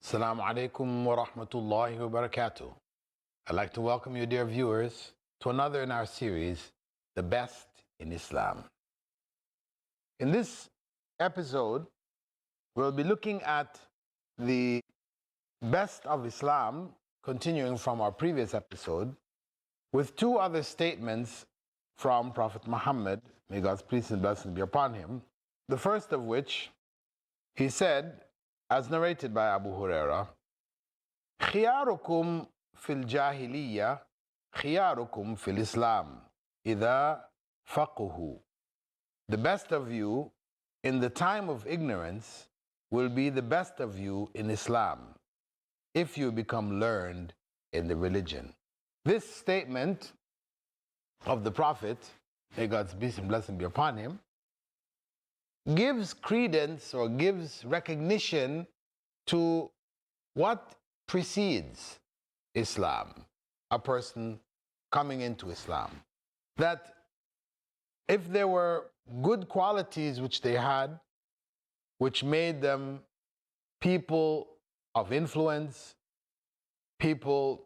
Assalamu alaikum wa rahmatullahi wa barakatuh. I'd like to welcome you, dear viewers, to another in our series, The Best in Islam. In this episode, we'll be looking at the best of Islam, continuing from our previous episode, with two other statements from Prophet Muhammad, may God's peace and blessings be upon him. The first of which, he said, as narrated by Abu Huraira, خياركم في الجاهلية خياركم في الإسلام إذا فقهوا. The best of you in the time of ignorance will be the best of you in Islam if you become learned in the religion. This statement of the Prophet, may God's peace and blessing be upon him, gives credence or gives recognition to what precedes Islam, a person coming into Islam. That if there were good qualities which they had, which made them people of influence, people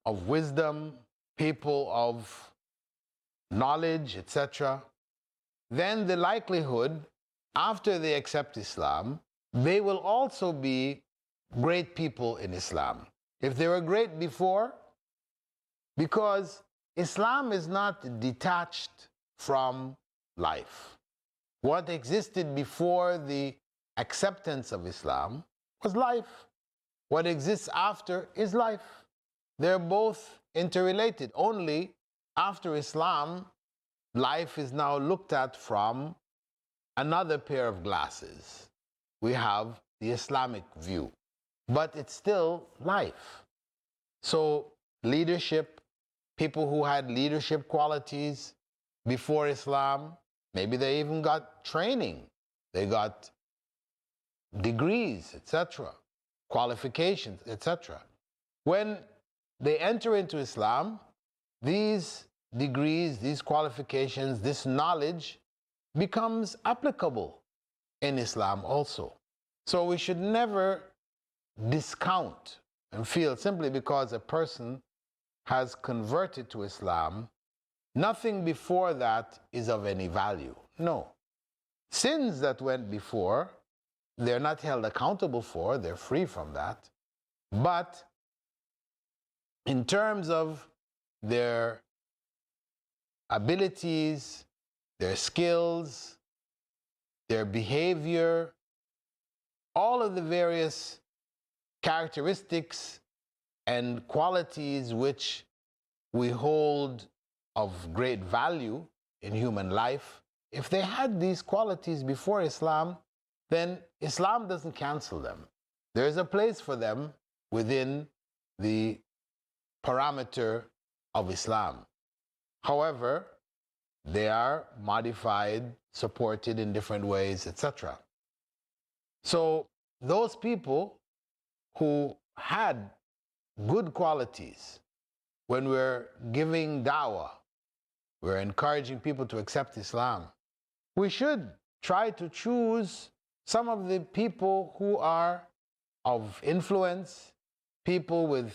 of wisdom, people of knowledge, etc., then the likelihood after they accept Islam, they will also be great people in Islam. If they were great before, because Islam is not detached from life. What existed before the acceptance of Islam was life. What exists after is life. They're both interrelated. Only after Islam, life is now looked at from another pair of glasses. We have the Islamic view, but it's still life. So leadership, people who had leadership qualities before Islam, maybe they even got training, they got degrees, etc., qualifications, etc. When they enter into Islam, these degrees, these qualifications, this knowledge becomes applicable in Islam also. So we should never discount and feel simply because a person has converted to Islam, nothing before that is of any value. No. Sins that went before, they're not held accountable for, they're free from that. But in terms of their abilities, their skills, their behavior, all of the various characteristics and qualities which we hold of great value in human life, if they had these qualities before Islam, then Islam doesn't cancel them. There is a place for them within the parameter of Islam. However, they are modified, supported in different ways, etc. So those people who had good qualities, when we're giving da'wah, we're encouraging people to accept Islam, we should try to choose some of the people who are of influence, people with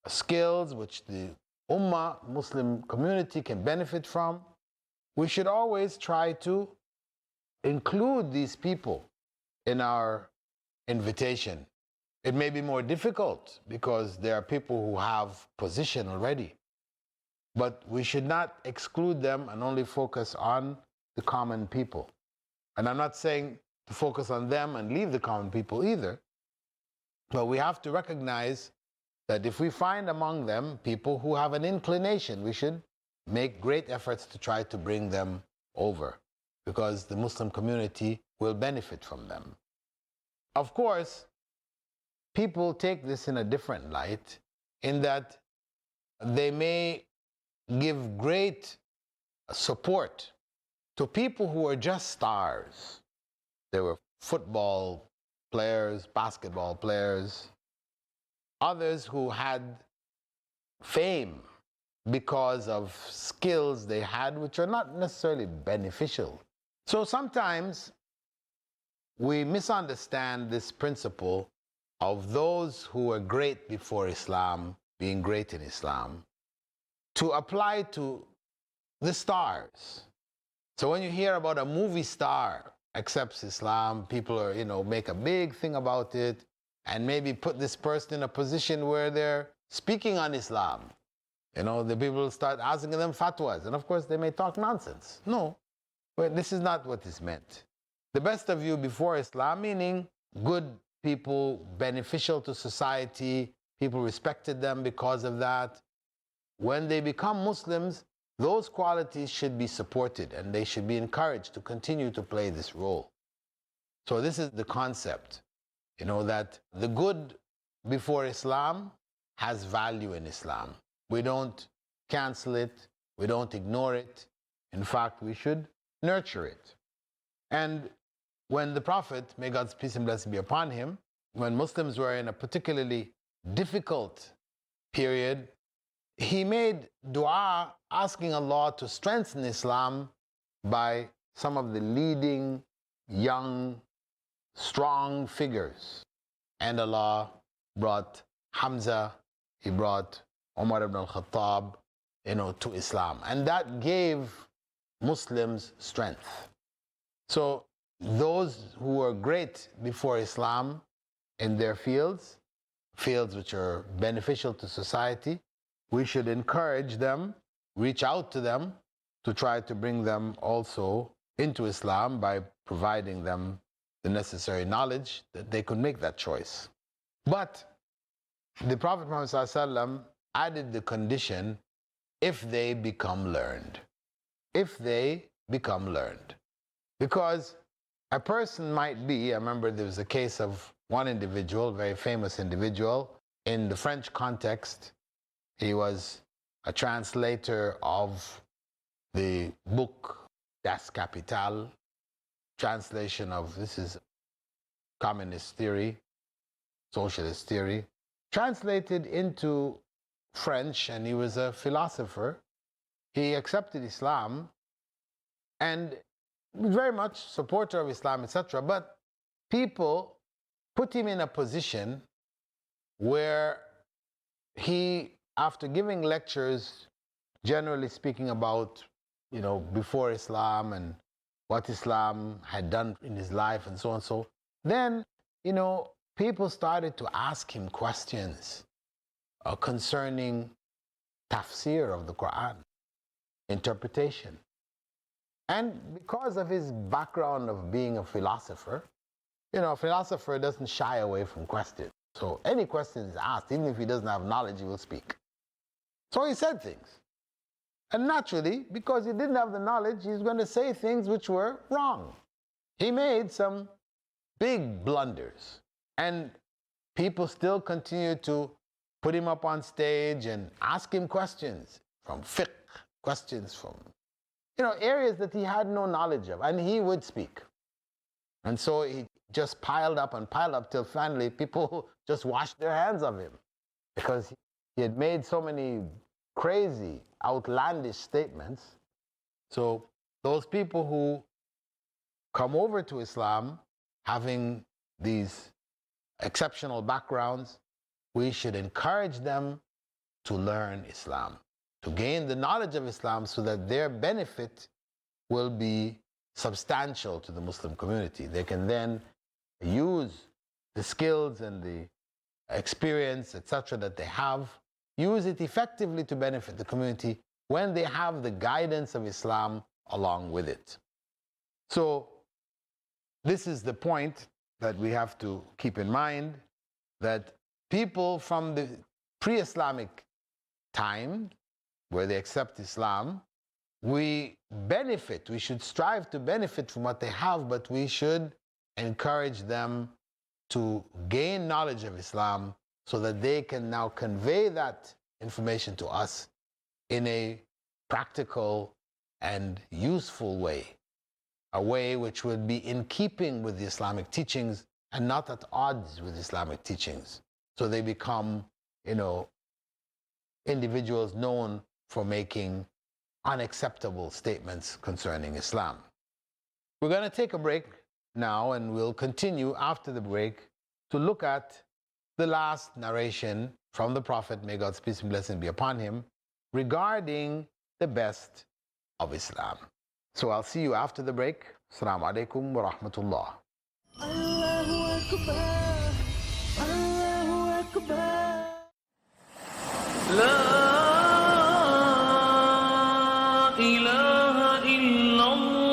skills which the Ummah, Muslim community can benefit from. We should always try to include these people in our invitation. It may be more difficult because there are people who have position already, but we should not exclude them and only focus on the common people. And I'm not saying to focus on them and leave the common people either, but we have to recognize that if we find among them people who have an inclination, we should make great efforts to try to bring them over, because the Muslim community will benefit from them. Of course, people take this in a different light, in that they may give great support to people who are just stars. They were football players, basketball players, others who had fame because of skills they had which are not necessarily beneficial. So sometimes we misunderstand this principle of those who were great before Islam being great in Islam to apply to the stars. So when you hear about a movie star accepts Islam, people are, make a big thing about it and maybe put this person in a position where they're speaking on Islam. The people start asking them fatwas. And of course, they may talk nonsense. No, but this is not what is meant. The best of you before Islam, meaning good people, beneficial to society, people respected them because of that. When they become Muslims, those qualities should be supported and they should be encouraged to continue to play this role. So this is the concept, that the good before Islam has value in Islam. We don't cancel it. We don't ignore it. In fact, we should nurture it. And when the Prophet, may God's peace and blessing be upon him, when Muslims were in a particularly difficult period, he made dua asking Allah to strengthen Islam by some of the leading, young, strong figures. And Allah brought Hamza, he brought Umar ibn al-Khattab, to Islam. And that gave Muslims strength. So those who were great before Islam in their fields which are beneficial to society, we should encourage them, reach out to them to try to bring them also into Islam by providing them the necessary knowledge that they could make that choice. But the Prophet Muhammad ﷺ added the condition, if they become learned. If they become learned. Because a person might be, I remember there was a case of one individual, very famous individual, in the French context. He was a translator of the book Das Kapital, translation of, this is communist theory, socialist theory, translated into French, and he was a philosopher. He accepted Islam and was very much supporter of Islam, etc. But people put him in a position where he, after giving lectures, generally speaking about, before Islam and what Islam had done in his life and so on, so then, people started to ask him questions concerning tafsir of the Quran, interpretation. And because of his background of being a philosopher, a philosopher doesn't shy away from questions. So any question is asked, even if he doesn't have knowledge, he will speak. So he said things. And naturally, because he didn't have the knowledge, he's going to say things which were wrong. He made some big blunders. And people still continue to put him up on stage and ask him questions from fiqh, questions from, areas that he had no knowledge of. And he would speak. And so he just piled up and piled up till finally people just washed their hands of him because he had made so many crazy, outlandish statements. So those people who come over to Islam having these exceptional backgrounds, we should encourage them to learn Islam, to gain the knowledge of Islam so that their benefit will be substantial to the Muslim community. They can then use the skills and the experience, etc., that they have, use it effectively to benefit the community when they have the guidance of Islam along with it. So this is the point that we have to keep in mind, that people from the pre-Islamic time, where they accept Islam, we benefit, we should strive to benefit from what they have, but we should encourage them to gain knowledge of Islam so that they can now convey that information to us in a practical and useful way, a way which would be in keeping with the Islamic teachings and not at odds with Islamic teachings. So they become, individuals known for making unacceptable statements concerning Islam. We're going to take a break now, and we'll continue after the break to look at the last narration from the Prophet, may God's peace and blessing be upon him, regarding the best of Islam. So I'll see you after the break. Assalamu alaikum wa rahmatullah. Allahu Akbar, Allahu Akbar. La ilaha illallah.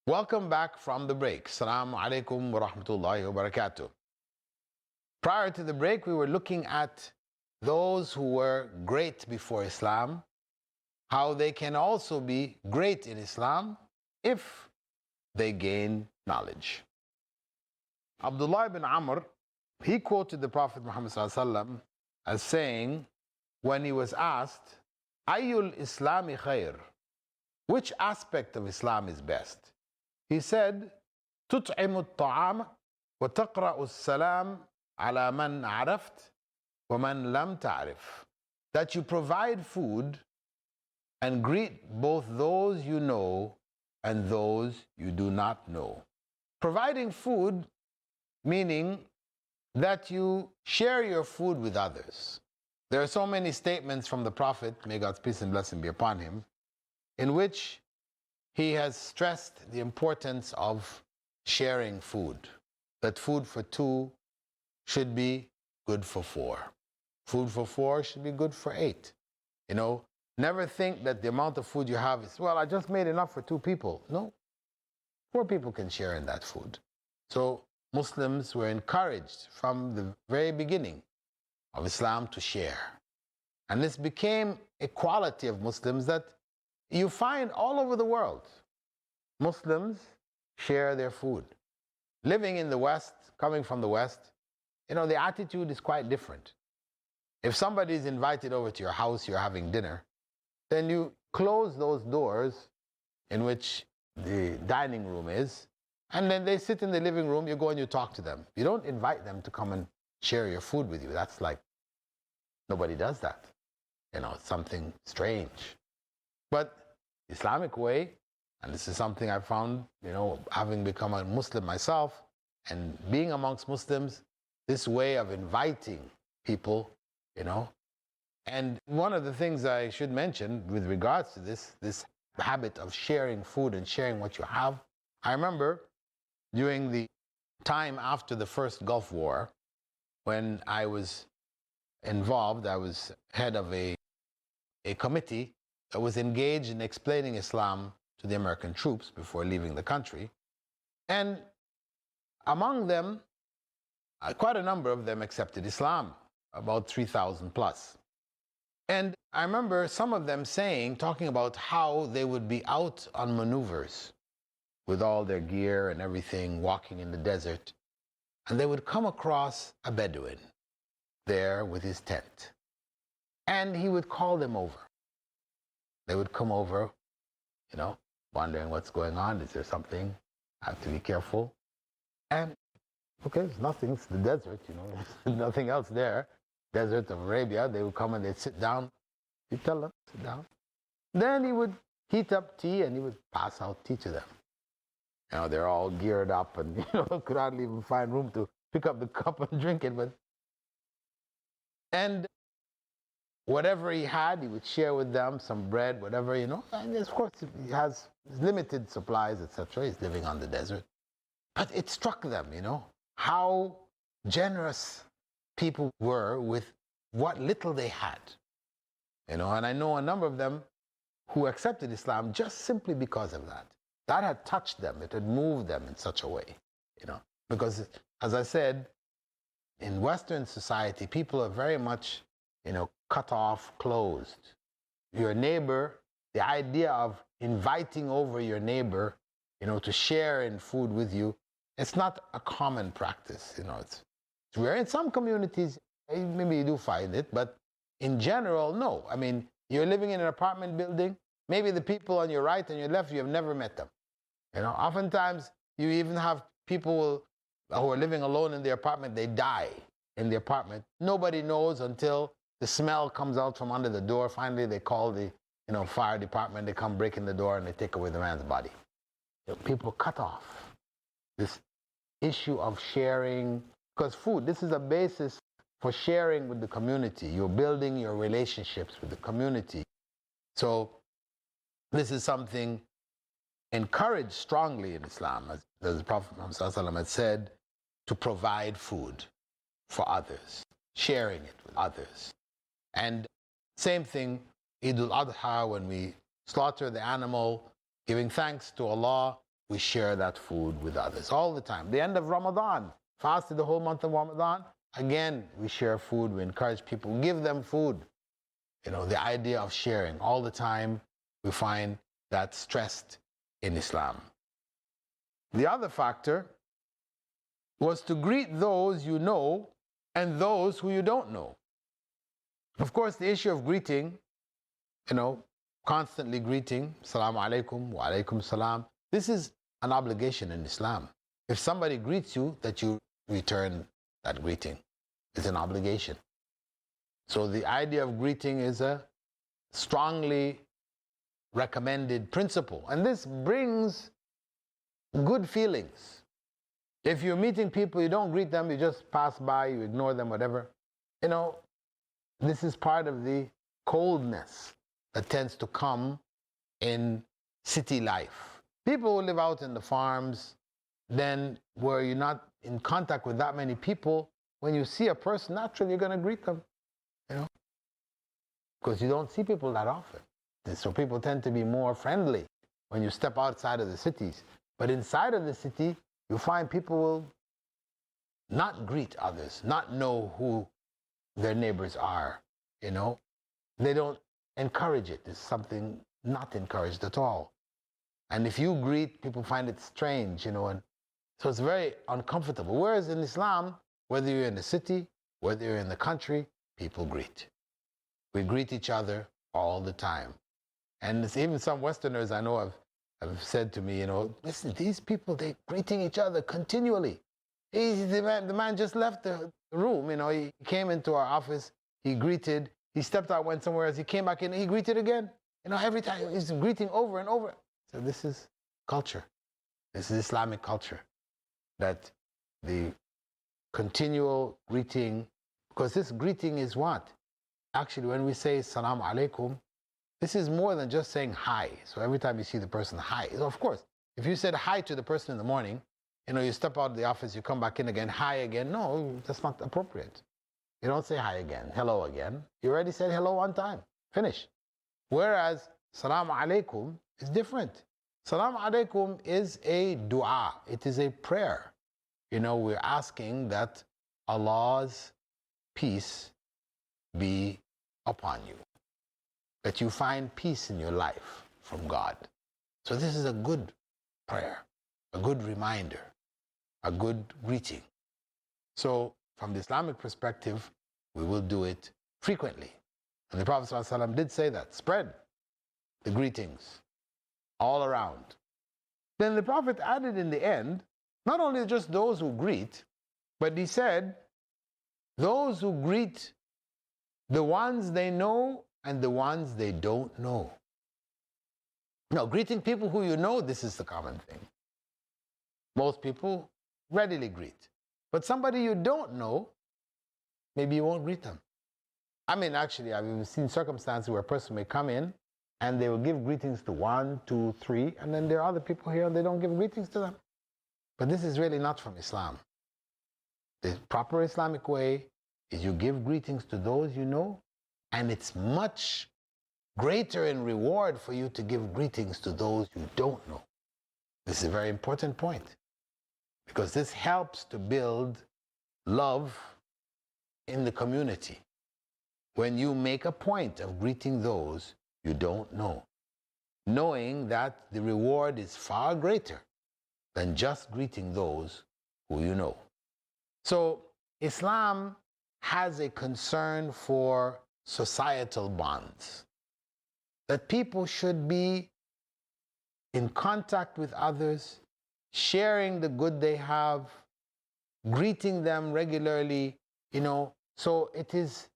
Welcome back from the break. Assalamu alaikum wa rahmatullahi wa barakatuh. Prior to the break, we were looking at those who were great before Islam, how they can also be great in Islam if they gain knowledge. Abdullah ibn Amr, he quoted the Prophet Muhammad ﷺ as saying, when he was asked, Ayyul Islami khair, which aspect of Islam is best? He said, تطعم الطعام وتقرأ السلام على من عرفت ومن لم تعرف. That you provide food and greet both those you know and those you do not know. Providing food meaning that you share your food with others. There are so many statements from the Prophet, may God's peace and blessing be upon him, in which he has stressed the importance of sharing food. That food for two should be good for four. Food for four should be good for eight. You know, never think that the amount of food you have is, well, I just made enough for two people. No, four people can share in that food. So Muslims were encouraged from the very beginning of Islam to share. And this became a quality of Muslims that you find all over the world. Muslims share their food. Living in the West, coming from the West, you know, the attitude is quite different. If somebody is invited over to your house, you're having dinner, then you close those doors in which the dining room is, and then they sit in the living room, you go and you talk to them. You don't invite them to come and share your food with you. That's like, nobody does that. You know, it's something strange. But Islamic way, and this is something I found, you know, having become a Muslim myself and being amongst Muslims, this way of inviting people, you know. And one of the things I should mention with regards to this habit of sharing food and sharing what you have, I remember during the time after the first Gulf War, when I was involved, I was head of a committee that was engaged in explaining Islam to the American troops before leaving the country. And among them, quite a number of them accepted Islam, about 3,000 plus. And I remember some of them talking about how they would be out on maneuvers with all their gear and everything, walking in the desert, and they would come across a Bedouin there with his tent. And he would call them over. They would come over, you know, wondering what's going on. Is there something? I have to be careful. And, okay, there's nothing. It's the desert, you know. There's nothing else there. Desert of Arabia. They would come and they'd sit down. You tell them, sit down. Then he would heat up tea and he would pass out tea to them. You know, they're all geared up and, you know, could hardly even find room to pick up the cup and drink it. And whatever he had, he would share with them, some bread, whatever, you know. And of course, he has limited supplies, etc. He's living on the desert. But it struck them, you know, how generous people were with what little they had. You know, and I know a number of them who accepted Islam just simply because of that. That had touched them. It had moved them in such a way, you know. Because, as I said, in Western society, people are very much, you know, cut off, closed. Your neighbor, the idea of inviting over your neighbor, you know, to share in food with you, it's not a common practice, you know. It's rare. In some communities, maybe you do find it, but in general, no. I mean, you're living in an apartment building, maybe the people on your right and your left, you have never met them. You know, oftentimes, you even have people who are living alone in their apartment, they die in the apartment. Nobody knows until the smell comes out from under the door. Finally, they call the, you know, fire department. They come break in the door and they take away the man's body. people cut off this issue of sharing, because food, this is a basis for sharing with the community. You're building your relationships with the community. So this is something encouraged strongly in Islam, as the Prophet Muhammad had said, to provide food for others, sharing it with others. And same thing, Eid al-Adha, when we slaughter the animal, giving thanks to Allah, we share that food with others all the time. The end of Ramadan, fasted the whole month of Ramadan, again, we share food, we encourage people, give them food. You know, the idea of sharing all the time, we find that stressed in Islam. The other factor was to greet those you know and those who you don't know. Of course, the issue of greeting, you know, constantly greeting, Assalamu alaikum, wa alaikum salam, this is an obligation in Islam. If somebody greets you, that you return that greeting. It's an obligation. So the idea of greeting is a strongly recommended principle. And this brings good feelings. If you're meeting people, you don't greet them, you just pass by, you ignore them, whatever. You know, this is part of the coldness that tends to come in city life. People who live out in the farms, then where you're not in contact with that many people, when you see a person, naturally you're going to greet them, you know, because you don't see people that often. And so people tend to be more friendly when you step outside of the cities. But inside of the city, you find people will not greet others, not know who their neighbors are, you know. They don't encourage it. It's something not encouraged at all. And if you greet, people find it strange, you know, and so it's very uncomfortable. Whereas in Islam, whether you're in the city, whether you're in the country, people greet. We greet each other all the time. And it's even some Westerners I know have said to me, you know, listen, these people, they're greeting each other continually. The man just left the room, you know, he came into our office, he greeted, he stepped out, went somewhere else, he came back in, he greeted again. You know, every time he's greeting over and over. So this is culture. This is Islamic culture. That the continual greeting, because this greeting is what? Actually, when we say Assalamu alaikum, this is more than just saying hi. So every time you see the person, hi. So of course, if you said hi to the person in the morning, you know, you step out of the office, you come back in again, hi again. No, that's not appropriate. You don't say hi again, hello again. You already said hello one time. Finish. Whereas Assalamu alaikum is different. Assalamu alaikum is a dua. It is a prayer. You know, we're asking that Allah's peace be upon you. That you find peace in your life from God. So this is a good prayer, a good reminder, a good greeting. So from the Islamic perspective, we will do it frequently. And the Prophet ﷺ did say that, spread the greetings all around. Then the Prophet added in the end, not only just those who greet, but he said, those who greet the ones they know and the ones they don't know. Now, greeting people who you know, this is the common thing. Most people readily greet. But somebody you don't know, maybe you won't greet them. I mean, actually, I've seen circumstances where a person may come in and they will give greetings to 1, 2, 3, and then there are other people here and they don't give greetings to them. But this is really not from Islam. The proper Islamic way is you give greetings to those you know, and it's much greater in reward for you to give greetings to those you don't know. This is a very important point, because this helps to build love in the community. When you make a point of greeting those you don't know, knowing that the reward is far greater than just greeting those who you know. So Islam has a concern for societal bonds, that people should be in contact with others, sharing the good they have, greeting them regularly, you know. So it is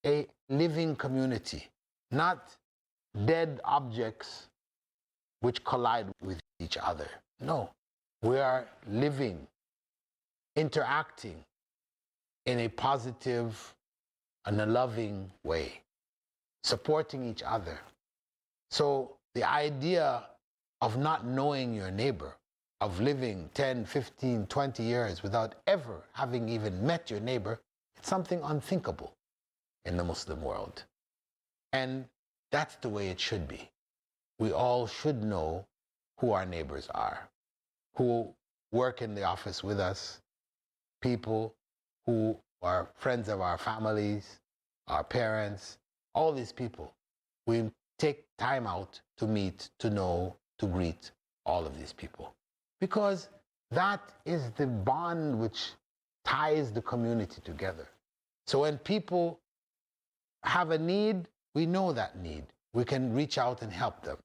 a living community, not dead objects which collide with each other. No. We are living, interacting in a positive and a loving way, supporting each other. So the idea of not knowing your neighbor, of living 10, 15, 20 years without ever having even met your neighbor, it's something unthinkable in the Muslim world. And that's the way it should be. We all should know who our neighbors are, who work in the office with us, people who are friends of our families, our parents, all these people. We take time out to meet, to know, to greet all of these people. Because that is the bond which ties the community together. So when people have a need, we know that need. We can reach out and help them.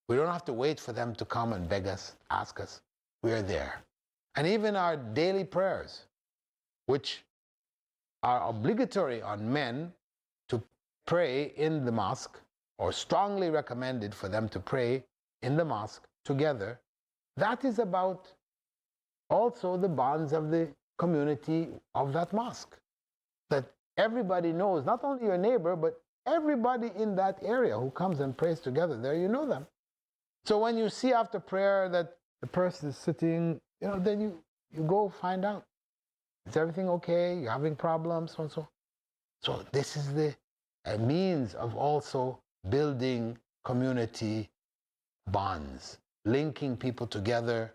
We don't have to wait for them to come and beg us, ask us. We are there. And even our daily prayers, which are obligatory on men to pray in the mosque, or strongly recommended for them to pray in the mosque together, that is about also the bonds of the community of that mosque. That everybody knows, not only your neighbor, but everybody in that area who comes and prays together, there you know them. So when you see after prayer that the person is sitting, then you go find out. Is everything okay? You're having problems, so and so. So this is the means of also building community bonds, linking people together,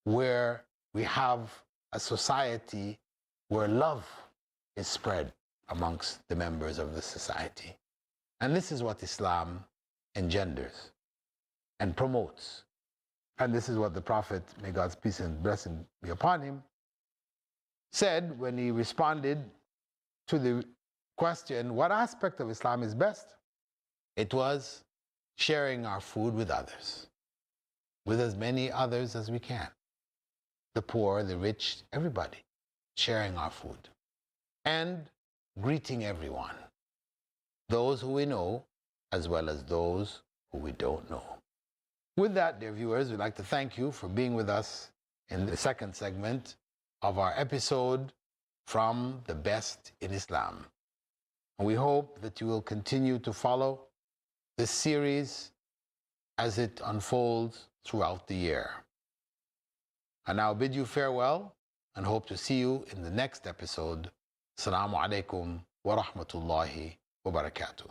where we have a society where love is spread amongst the members of the society. And this is what Islam engenders and promotes. And this is what the Prophet, may God's peace and blessing be upon him, said when he responded to the question, what aspect of Islam is best? It was sharing our food with others, with as many others as we can. The poor, the rich, everybody, sharing our food. And greeting everyone, those who we know, as well as those who we don't know. With that, dear viewers, we'd like to thank you for being with us in the second segment of our episode, From the Best in Islam. And we hope that you will continue to follow this series as it unfolds throughout the year. I now bid you farewell and hope to see you in the next episode. Assalamu alaikum wa rahmatullahi wa barakatuh.